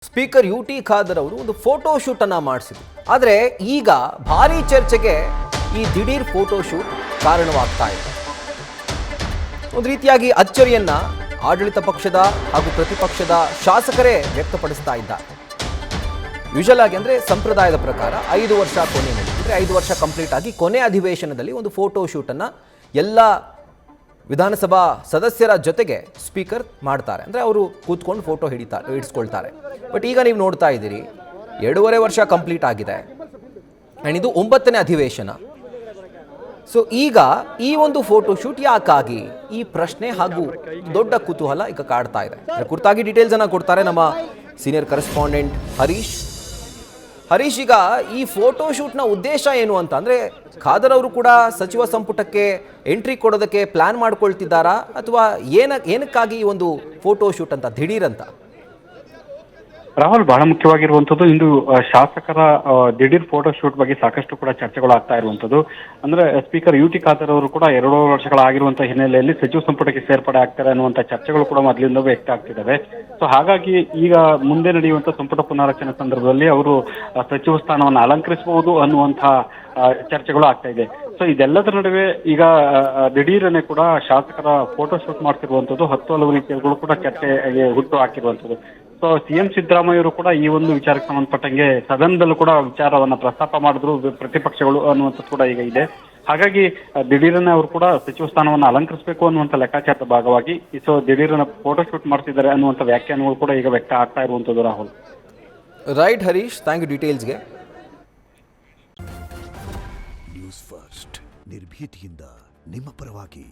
Speaker UT Khader ಅವರು ಒಂದು photo shoot ಅನ್ನ ಮಾಡಿಸಿದ್ರು. ಆದರೆ ಈಗ ಭಾರಿ ಚರ್ಚೆಗೆ ಈ ದಿಢೀರ್ ಫೋಟೋ ಶೂಟ್ ಕಾರಣವಾಗ್ತಾ ಇದೆ. ಒಂದು ರೀತಿಯಾಗಿ ಅಚ್ಚರಿಯನ್ನ ಆಡಳಿತ ಪಕ್ಷದ ಹಾಗೂ ಪ್ರತಿಪಕ್ಷದ ಶಾಸಕರೇ ವ್ಯಕ್ತಪಡಿಸ್ತಾ ಇದ್ದಾರೆ. ಯೂಶಲ್ ಆಗಿ ಅಂದ್ರೆ ಸಂಪ್ರದಾಯದ ಪ್ರಕಾರ 5 ವರ್ಷ ಕೊನೆಯಲ್ಲಿ ಅಂದ್ರೆ 5 ವರ್ಷ ಕಂಪ್ಲೀಟ್ ಆಗಿ ಕೊನೆ ಅಧಿವೇಶನದಲ್ಲಿ ಒಂದು ಫೋಟೋ ಶೂಟ್ ಅನ್ನ ಎಲ್ಲ ವಿಧಾನಸಭಾ ಸದಸ್ಯರ ಜೊತೆಗೆ ಸ್ಪೀಕರ್ ಮಾಡ್ತಾರೆ. ಅಂದರೆ ಅವರು ಕೂತ್ಕೊಂಡು ಫೋಟೋ ಹಿಡಿಸ್ಕೊಳ್ತಾರೆ. ಬಟ್ ಈಗ ನೀವು ನೋಡ್ತಾ ಇದ್ದೀರಿ 2.5 ವರ್ಷ ಕಂಪ್ಲೀಟ್ ಆಗಿದೆ ಆ್ಯಂಡ್ ಇದು 9ನೇ ಅಧಿವೇಶನ. ಸೊ ಈಗ ಈ ಒಂದು ಫೋಟೋ ಶೂಟ್ ಯಾಕಾಗಿ ಈ ಪ್ರಶ್ನೆ ಹಾಗೂ ದೊಡ್ಡ ಕುತೂಹಲ ಈಗ ಕಾಡ್ತಾ ಇದೆ. ಕುರಿತಾಗಿ ಡೀಟೇಲ್ಸ್ ಅನ್ನ ಕೊಡ್ತಾರೆ ನಮ್ಮ ಸೀನಿಯರ್ ಕರೆಸ್ಪಾಂಡೆಂಟ್ ಹರೀಶ್. ಈಗ ಈ ಫೋಟೋ ಶೂಟ್ನ ಉದ್ದೇಶ ಏನು ಅಂತ ಅಂದರೆ ಖಾದರ್ ಅವರು ಕೂಡ ಸಚಿವ ಸಂಪುಟಕ್ಕೆ ಎಂಟ್ರಿ ಕೊಡೋದಕ್ಕೆ ಪ್ಲಾನ್ ಮಾಡ್ಕೊಳ್ತಿದ್ದಾರಾ ಅಥವಾ ಏನಕ್ಕಾಗಿ ಈ ಒಂದು ಫೋಟೋ ಶೂಟ್ ಅಂತ ದಿಢೀರಂತ? ರಾಹುಲ್, ಬಹಳ ಮುಖ್ಯವಾಗಿರುವಂತದ್ದು ಇಂದು ಶಾಸಕರ ದಿಢೀರ್ ಫೋಟೋ ಶೂಟ್ ಬಗ್ಗೆ ಸಾಕಷ್ಟು ಕೂಡ ಚರ್ಚೆಗಳು ಆಗ್ತಾ ಇರುವಂತದ್ದು. ಅಂದ್ರೆ ಸ್ಪೀಕರ್ ಯುಟಿ ಖಾದರ್ ಅವರು ಕೂಡ 2 ವರ್ಷಗಳಾಗಿರುವಂತಹ ಹಿನ್ನೆಲೆಯಲ್ಲಿ ಸಚಿವ ಸಂಪುಟಕ್ಕೆ ಸೇರ್ಪಡೆ ಆಗ್ತಾರೆ ಅನ್ನುವಂತ ಚರ್ಚೆಗಳು ಕೂಡ ಮೊದಲಿಂದ ವ್ಯಕ್ತ ಆಗ್ತಿದ್ದಾವೆ. ಸೊ ಹಾಗಾಗಿ ಈಗ ಮುಂದೆ ನಡೆಯುವಂತ ಸಂಪುಟ ಪುನಾರಚನೆ ಸಂದರ್ಭದಲ್ಲಿ ಅವರು ಸಚಿವ ಸ್ಥಾನವನ್ನು ಅಲಂಕರಿಸಬಹುದು ಅನ್ನುವಂತಹ ಚರ್ಚೆಗಳು ಆಗ್ತಾ ಇದೆ. ಸೊ ಇದೆಲ್ಲದರ ನಡುವೆ ಈಗ ದಿಢೀರನೆ ಕೂಡ ಶಾಸಕರ ಫೋಟೋ ಶೂಟ್ ಮಾಡ್ತಿರುವಂತದ್ದು 10 ಹಲವು ರೀತಿಯಲ್ಲೂ ಕೂಡ ಚರ್ಚೆಗೆ ಹುಟ್ಟು ಹಾಕಿರುವಂತದ್ದು. ಸೊ ಸಿಎಂ ಸಿದ್ದರಾಮಯ್ಯವರು ಕೂಡ ಈ ಒಂದು ವಿಚಾರಕ್ಕೆ ಸಂಬಂಧಪಟ್ಟಂಗೆ ಸದನದಲ್ಲೂ ಕೂಡ ವಿಚಾರವನ್ನ ಪ್ರಸ್ತಾಪ ಮಾಡಿದ್ರು ಪ್ರತಿಪಕ್ಷಗಳು ಅನ್ನುವಂಥದ್ದು ಕೂಡ ಈಗ ಇದೆ. ಹಾಗಾಗಿ ದಿಢೀರನೆ ಅವರು ಕೂಡ ಸಚಿವ ಸ್ಥಾನವನ್ನು ಅಲಂಕರಿಸಬೇಕು ಅನ್ನುವಂಥ ಲೆಕ್ಕಾಚಾರದ ಭಾಗವಾಗಿ ಸೊ ದಿಢೀರನ ಫೋಟೋ ಶೂಟ್ ಮಾಡ್ತಿದ್ದಾರೆ ಅನ್ನುವಂಥ ವ್ಯಾಖ್ಯಾನಗಳು ಕೂಡ ಈಗ ವ್ಯಕ್ತ ಆಗ್ತಾ ಇರುವಂಥದ್ದು. Rahul, right Harish, thank you ಡೀಟೇಲ್ಸ್ಗೆ. ನ್ಯೂಸ್ ಫಸ್ಟ್ ನಿರ್ಭೀತಿಯಿಂದ ನಿಮ್ಮ ಪರವಾಗಿ.